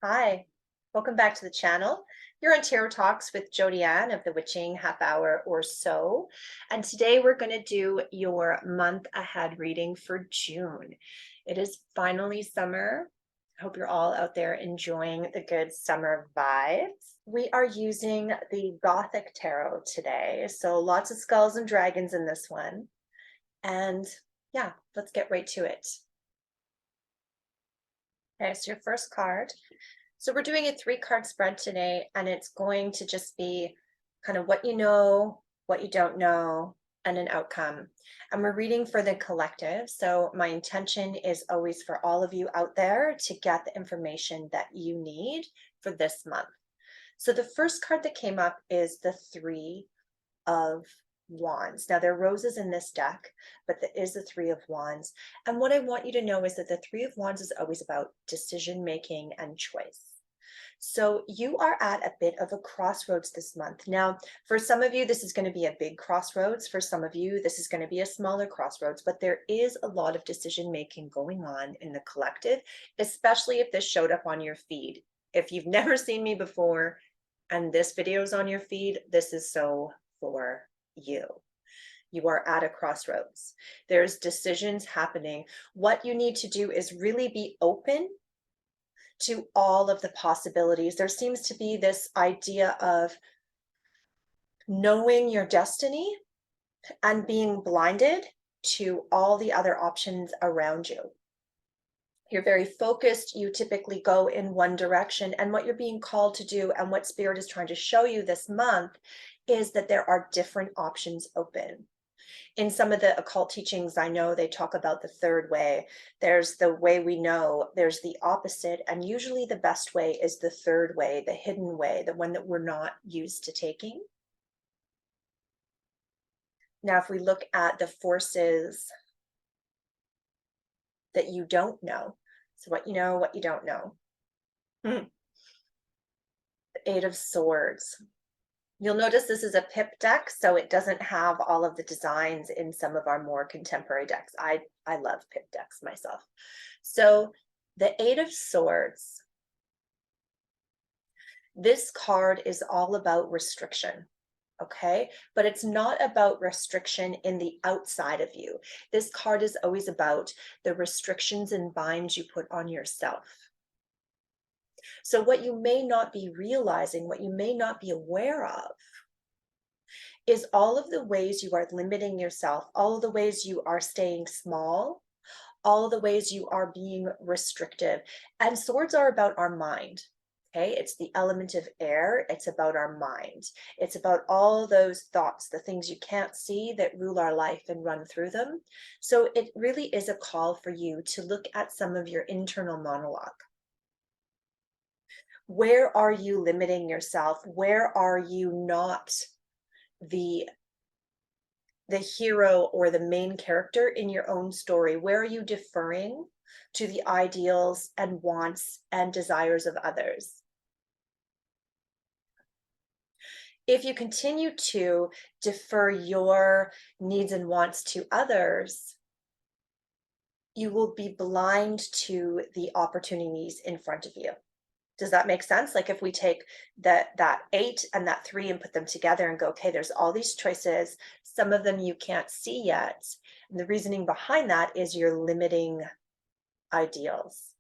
Hi, welcome back to the channel. You're on Tarot Talks with Jodi Anne of the Witching Half Hour or So. And today we're going to do your month ahead reading for June. It is finally summer. I hope you're all out there enjoying the good summer vibes. We are using the Gothic Tarot today. So lots of skulls and dragons in this one. And yeah, let's get right to it. Okay, so your first card. So we're doing a 3-card spread today, and it's going to just be kind of what you know, what you don't know, and an outcome. And we're reading for the collective. So my intention is always for all of you out there to get the information that you need for this month. So the first card that came up is the 3 of Wands. Now there are roses in this deck, but there is the 3 of Wands. And what I want you to know is that the 3 of Wands is always about decision making and choice. So you are at a bit of a crossroads this month. Now, for some of you, this is going to be a big crossroads. For some of you, this is going to be a smaller crossroads, but there is a lot of decision making going on in the collective, especially if this showed up on your feed. If you've never seen me before and this video is on your feed, this is so for you. You are at a crossroads. There's decisions happening. What you need to do is really be open to all of the possibilities. There seems to be this idea of knowing your destiny and being blinded to all the other options around you. You're very focused. You typically go in one direction. And what you're being called to do and what Spirit is trying to show you this month is that there are different options open. In some of the occult teachings, I know they talk about the third way. There's the way we know, there's the opposite, and usually the best way is the third way, the hidden way, the one that we're not used to taking. Now, if we look at the forces that you don't know, so what you know, what you don't know. The 8 of Swords. You'll notice this is a pip deck, so it doesn't have all of the designs in some of our more contemporary decks. I love pip decks myself. So the 8 of Swords, this card is all about restriction, okay? But it's not about restriction in the outside of you. This card is always about the restrictions and binds you put on yourself. So what you may not be realizing, what you may not be aware of, is all of the ways you are limiting yourself, all of the ways you are staying small, all of the ways you are being restrictive. And swords are about our mind. Okay, it's the element of air. It's about our mind. It's about all those thoughts, the things you can't see that rule our life and run through them. So it really is a call for you to look at some of your internal monologue. Where are you limiting yourself? Where are you not the hero or the main character in your own story? Where are you deferring to the ideals and wants and desires of others? If you continue to defer your needs and wants to others, you will be blind to the opportunities in front of you. Does that make sense? Like if we take that 8 and that 3 and put them together and go, okay, there's all these choices. Some of them you can't see yet. And the reasoning behind that is your limiting ideals,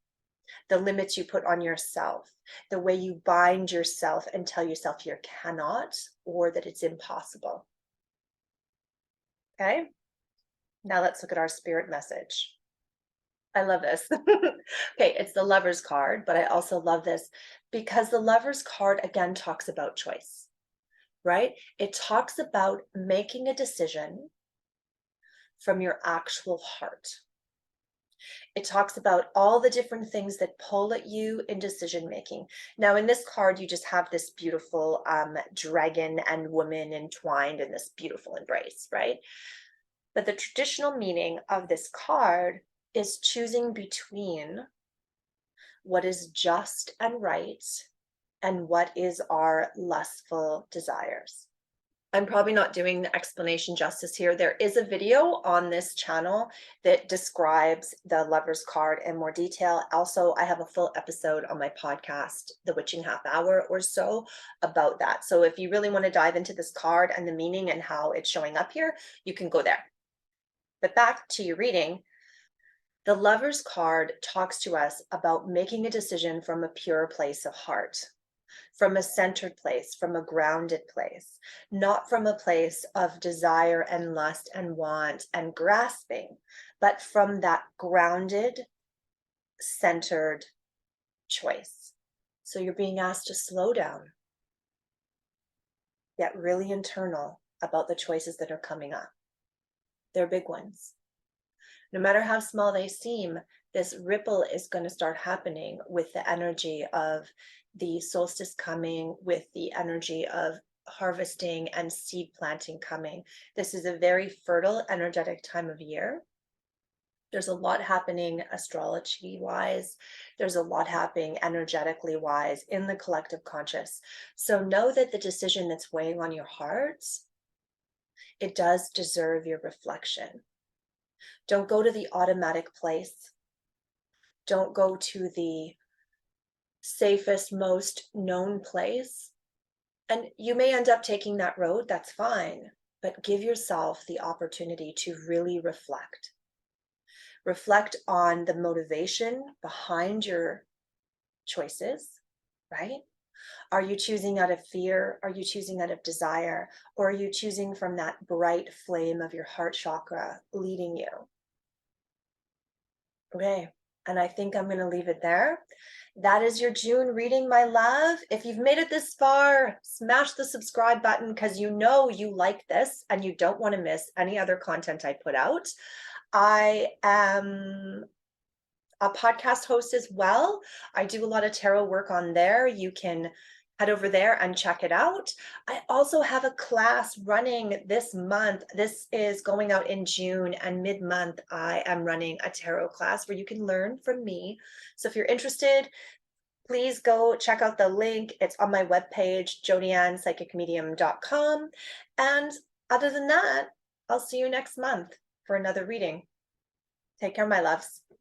the limits you put on yourself, the way you bind yourself and tell yourself you cannot or that it's impossible. Okay, now let's look at our spirit message. I love this. Okay, it's the Lover's card, but I also love this because the Lover's card again talks about choice, right? It talks about making a decision from your actual heart. It talks about all the different things that pull at you in decision making. Now, in this card, you just have this beautiful dragon and woman entwined in this beautiful embrace, right? But the traditional meaning of this card is choosing between what is just and right and what is our lustful desires. I'm probably not doing the explanation justice here. There is a video on this channel that describes the Lover's card in more detail. Also, I have a full episode on my podcast, The Witching Half Hour or so, about that. So if you really want to dive into this card and the meaning and how it's showing up here, you can go there. But back to your reading. The Lover's card talks to us about making a decision from a pure place of heart, from a centered place, from a grounded place, not from a place of desire and lust and want and grasping, but from that grounded, centered choice. So you're being asked to slow down, get really internal about the choices that are coming up. They're big ones. No matter how small they seem, this ripple is going to start happening with the energy of the solstice coming, with the energy of harvesting and seed planting coming. This is a very fertile, energetic time of year. There's a lot happening astrology wise. There's a lot happening energetically wise in the collective conscious. So know that the decision that's weighing on your hearts, it does deserve your reflection. Don't go to the automatic place. Don't go to the safest, most known place. And you may end up taking that road, that's fine, but give yourself the opportunity to really reflect. Reflect on the motivation behind your choices, right? Are you choosing out of fear? Are you choosing out of desire? Or are you choosing from that bright flame of your heart chakra leading you? Okay, and I think I'm going to leave it there. That is your June reading, my love. If you've made it this far, smash the subscribe button because you know you like this and you don't want to miss any other content I put out. I am a podcast host as well. I do a lot of tarot work on there. You can head over there and check it out. I also have a class running this month. This is going out in June, and mid-month I am running a tarot class where you can learn from me. So if you're interested, please go check out the link. It's on my webpage, jodiannepsychicmedium.com. And other than that, I'll see you next month for another reading. Take care, my loves.